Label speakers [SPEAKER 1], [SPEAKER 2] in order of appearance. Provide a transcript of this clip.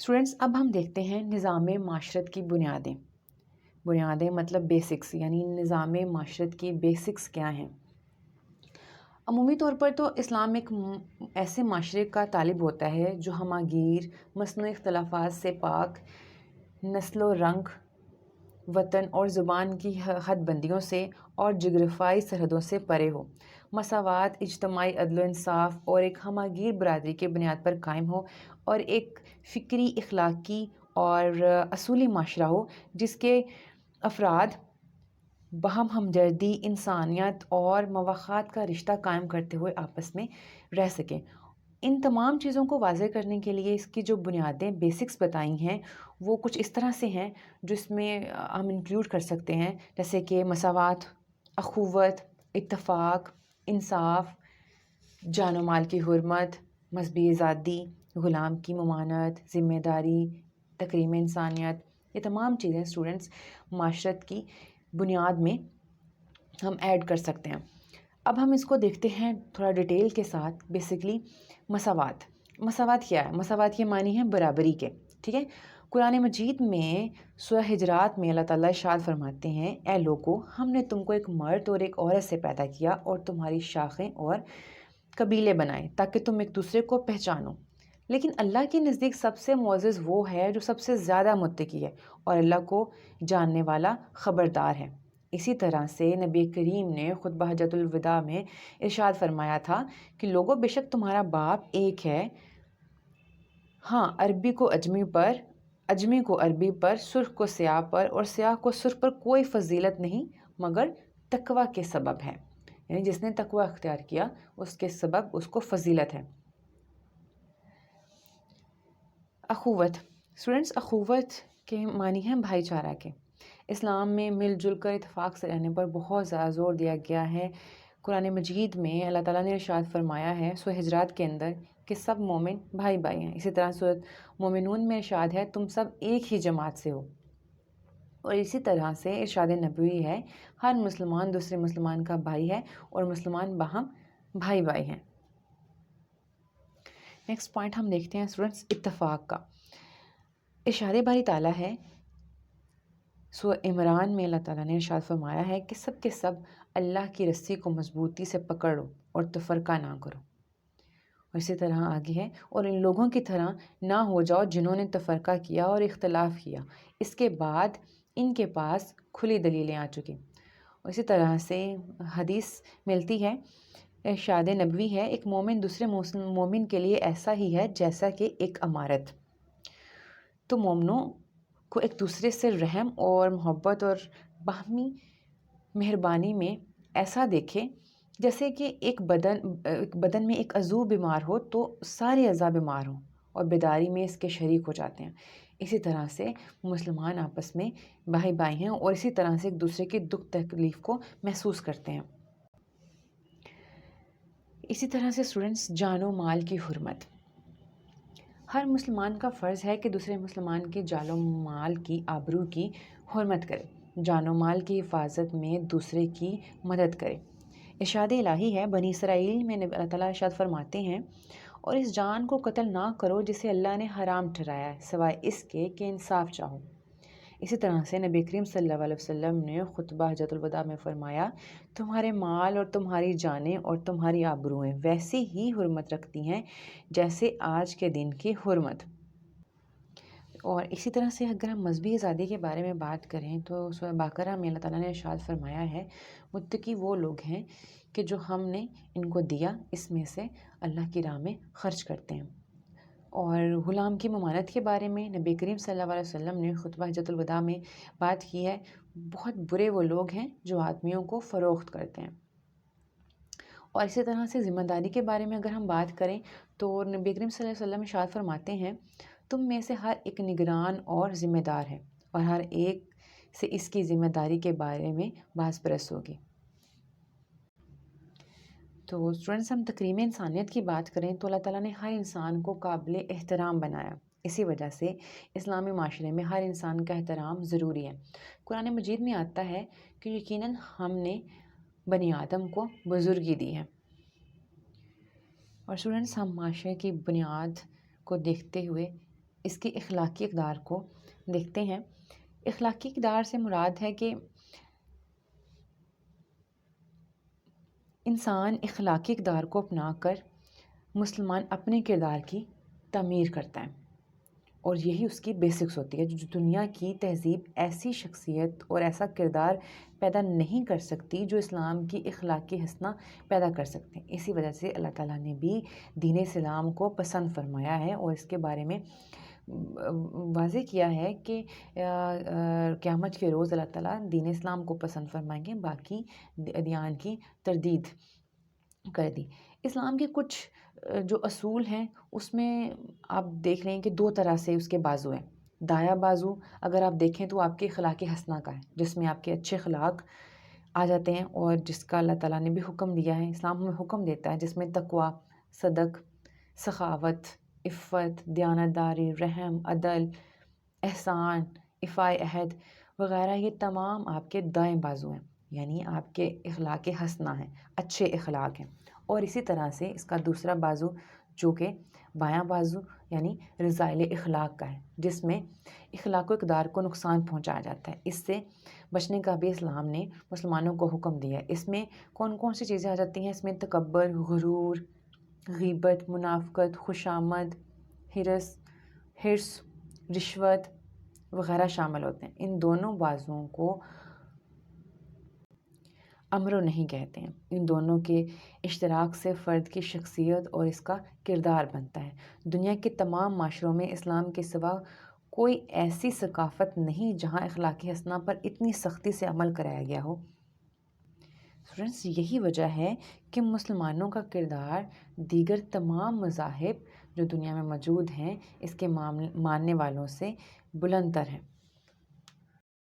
[SPEAKER 1] Students, اب ہم دیکھتے ہیں نظام معاشرت کی بنیادیں مطلب بیسکس، یعنی نظام معاشرت کی بیسکس کیا ہیں۔ عمومی طور پر تو اسلام ایک ایسے معاشرے کا طالب ہوتا ہے جو ہمہ گیر، مصنوعی اختلافات سے پاک، نسل و رنگ، وطن اور زبان کی حد بندیوں سے اور جغرافیائی سرحدوں سے پرے ہو، مساوات، اجتماعی عدل و انصاف اور ایک ہمہ گیر برادری کی بنیاد پر قائم ہو، اور ایک فکری، اخلاقی اور اصولی معاشرہ ہو جس کے افراد باہم ہمدردی، انسانیت اور موافقت کا رشتہ قائم کرتے ہوئے آپس میں رہ سکیں۔ ان تمام چیزوں کو واضح کرنے کے لیے اس کی جو بنیادیں بیسکس بتائی ہیں وہ کچھ اس طرح سے ہیں جو اس میں ہم انکلوڈ کر سکتے ہیں، جیسے کہ مساوات، اخوت، اتفاق، انصاف، جان و مال کی حرمت، مذہبی آزادی، غلام کی ممانعت، ذمہ داری، تکریم انسانیت۔ یہ تمام چیزیں اسٹوڈنٹس معاشرت کی بنیاد میں ہم ایڈ کر سکتے ہیں۔ اب ہم اس کو دیکھتے ہیں تھوڑا ڈیٹیل کے ساتھ۔ بیسکلی مساوات کیا ہے؟ مساوات کے معنی ہیں برابری کے، ٹھیک ہے۔ قرآن مجید میں سورہ حجرات میں اللہ تعالیٰ ارشاد فرماتے ہیں، اے لوگو، ہم نے تم کو ایک مرد اور ایک عورت سے پیدا کیا اور تمہاری شاخیں اور قبیلے بنائے تاکہ تم ایک دوسرے کو پہچانو، لیکن اللہ کے نزدیک سب سے معزز وہ ہے جو سب سے زیادہ متقی ہے اور اللہ کو جاننے والا خبردار ہے۔ اسی طرح سے نبی کریم نے خطبہ حجۃ الوداع میں ارشاد فرمایا تھا کہ لوگوں، بے شک تمہارا باپ ایک ہے، ہاں عربی کو اجمی کو عربی پر، سرخ کو سیاہ پر اور سیاہ کو سرخ پر کوئی فضیلت نہیں مگر تقوی کے سبب ہے، یعنی جس نے تقوی اختیار کیا اس کے سبب اس کو فضیلت ہے۔ اخوت، اسٹوڈنٹس، اخوت کے معنی ہیں بھائی چارہ کے۔ اسلام میں مل جل کر اتفاق سے رہنے پر بہت زیادہ زور دیا گیا ہے۔ قرآن مجید میں اللہ تعالیٰ نے ارشاد فرمایا ہے سورہ حجرات کے اندر کہ سب مومن بھائی بھائی ہیں۔ اسی طرح سورۃ مومنون میں ارشاد ہے تم سب ایک ہی جماعت سے ہو، اور اسی طرح سے ارشاد نبوی ہے ہر مسلمان دوسرے مسلمان کا بھائی ہے اور مسلمان باہم بھائی بھائی ہیں۔ نیکسٹ پوائنٹ ہم دیکھتے ہیں اسٹوڈنٹس اتفاق کا۔ ارشاد باری تعالیٰ ہے سورہ عمران میں اللہ تعالیٰ نے ارشاد فرمایا ہے کہ سب کے سب اللہ کی رسی کو مضبوطی سے پکڑو اور تفرقہ نہ کرو، اور اسی طرح آگے ہے اور ان لوگوں کی طرح نہ ہو جاؤ جنہوں نے تفرقہ کیا اور اختلاف کیا، اس کے بعد ان کے پاس کھلی دلیلیں آ چکی۔ اور اسی طرح سے حدیث ملتی ہے، ارشاد نبوی ہے ایک مومن دوسرے مومن کے لیے ایسا ہی ہے جیسا کہ ایک عمارت۔ تو مومنوں کو ایک دوسرے سے رحم اور محبت اور باہمی مہربانی میں ایسا دیکھے جیسے کہ ایک بدن میں ایک عضو بیمار ہو تو سارے اعضاء بیمار ہوں اور بیداری میں اس کے شریک ہو جاتے ہیں۔ اسی طرح سے مسلمان آپس میں بھائی بھائی ہیں اور اسی طرح سے ایک دوسرے کی دکھ تکلیف کو محسوس کرتے ہیں۔ اسی طرح سے اسٹوڈنٹس، جان و مال کی حرمت۔ ہر مسلمان کا فرض ہے کہ دوسرے مسلمان کے جان و مال کی، آبرو کی حرمت کرے، جان و مال کی حفاظت میں دوسرے کی مدد کرے۔ ارشاد الہی ہے بنی اسرائیل میں اللہ تعالیٰ ارشاد فرماتے ہیں اور اس جان کو قتل نہ کرو جسے اللہ نے حرام ٹھہرایا ہے سوائے اس کے کہ انصاف چاہو۔ اسی طرح سے نبی کریم صلی اللہ علیہ وسلم نے خطبہ حجۃ الوداع میں فرمایا تمہارے مال اور تمہاری جانیں اور تمہاری آبروئیں ویسی ہی حرمت رکھتی ہیں جیسے آج کے دن کی حرمت۔ اور اسی طرح سے اگر ہم مذہبی آزادی کے بارے میں بات کریں تو سورہ بقرہ میں اللہ تعالیٰ نے ارشاد فرمایا ہے متقی وہ لوگ ہیں کہ جو ہم نے ان کو دیا اس میں سے اللہ کی راہ میں خرچ کرتے ہیں۔ اور غلام کی ممانعت کے بارے میں نبی کریم صلی اللہ علیہ وسلم نے خطبہ حجۃ الوداع میں بات کی ہے، بہت برے وہ لوگ ہیں جو آدمیوں کو فروخت کرتے ہیں۔ اور اسی طرح سے ذمہ داری کے بارے میں اگر ہم بات کریں تو نبی کریم صلی اللہ علیہ وسلم ارشاد فرماتے ہیں تم میں سے ہر ایک نگران اور ذمہ دار ہے اور ہر ایک سے اس کی ذمہ داری کے بارے میں باز پرس ہوگی۔ تو اسٹوڈنٹس، ہم تکریم انسانیت کی بات کریں تو اللہ تعالیٰ نے ہر انسان کو قابل احترام بنایا، اسی وجہ سے اسلامی معاشرے میں ہر انسان کا احترام ضروری ہے۔ قرآن مجید میں آتا ہے کہ یقیناً ہم نے بنی آدم کو بزرگی دی ہے۔ اور اسٹوڈنٹس، ہم معاشرے کی بنیاد کو دیکھتے ہوئے اس کی اخلاقی اقدار کو دیکھتے ہیں۔ اخلاقی اقدار سے مراد ہے کہ انسان اخلاقی اقدار کو اپنا کر مسلمان اپنے کردار کی تعمیر کرتا ہے، اور یہی اس کی بیسکس ہوتی ہے۔ جو دنیا کی تہذیب ایسی شخصیت اور ایسا کردار پیدا نہیں کر سکتی جو اسلام کی اخلاقی حسنہ پیدا کر سکتے ہیں۔ اسی وجہ سے اللہ تعالیٰ نے بھی دین اسلام کو پسند فرمایا ہے اور اس کے بارے میں واضح کیا ہے کہ قیامت کے روز اللہ تعالیٰ دین اسلام کو پسند فرمائیں گے، باقی ادیان کی تردید کر دی۔ اسلام کے کچھ جو اصول ہیں اس میں آپ دیکھ لیں کہ 2 طرح سے اس کے بازو ہیں۔ دایاں بازو اگر آپ دیکھیں تو آپ کے اخلاق حسنہ کا ہے، جس میں آپ کے اچھے اخلاق آ جاتے ہیں اور جس کا اللہ تعالیٰ نے بھی حکم دیا ہے، اسلام ہمیں حکم دیتا ہے، جس میں تقویٰ، صدق، سخاوت، عفت، دیانتداری، رحم، عدل، احسان، ایفائے عہد وغیرہ، یہ تمام آپ کے دائیں بازو ہیں، یعنی آپ کے اخلاق حسنہ ہیں، اچھے اخلاق ہیں۔ اور اسی طرح سے اس کا دوسرا بازو جو کہ بایاں بازو یعنی رذائل اخلاق کا ہے، جس میں اخلاق و اقدار کو نقصان پہنچایا جاتا ہے۔ اس سے بچنے کا بھی اسلام نے مسلمانوں کو حکم دیا ہے۔ اس میں کون کون سی چیزیں آ جاتی ہیں؟ اس میں تکبر، غرور، غیبت، منافقت، خوشامد، حرص، رشوت وغیرہ شامل ہوتے ہیں۔ ان دونوں بازوؤں کو امر نہیں کہتے ہیں۔ ان دونوں کے اشتراک سے فرد کی شخصیت اور اس کا کردار بنتا ہے۔ دنیا کے تمام معاشروں میں اسلام کے سوا کوئی ایسی ثقافت نہیں جہاں اخلاقی حسنہ پر اتنی سختی سے عمل کرایا گیا ہو۔ فرینڈس، یہی وجہ ہے کہ مسلمانوں کا کردار دیگر تمام مذاہب جو دنیا میں موجود ہیں اس کے ماننے والوں سے بلند تر ہے۔